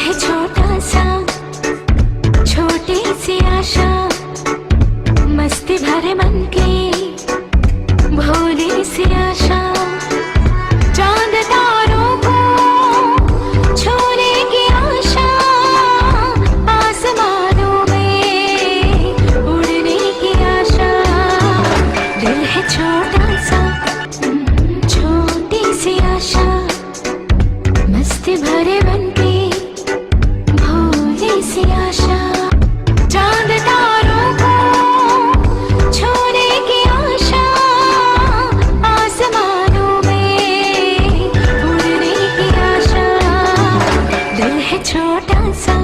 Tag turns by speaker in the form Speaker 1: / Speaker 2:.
Speaker 1: है छोटा सा, छोटी सी आशा, मस्ती भरे मन की भोली सी आशा। चांद तारों को छूने की आशा, आसमानों में उड़ने की आशा। दिल है छोटा सा, छोटी सी आशा, मस्ती भरे मन की भोली सी आशा। चांद तारों को छूने की आशा, आसमानों में उड़ने की आशा। दिल है छोटा सा,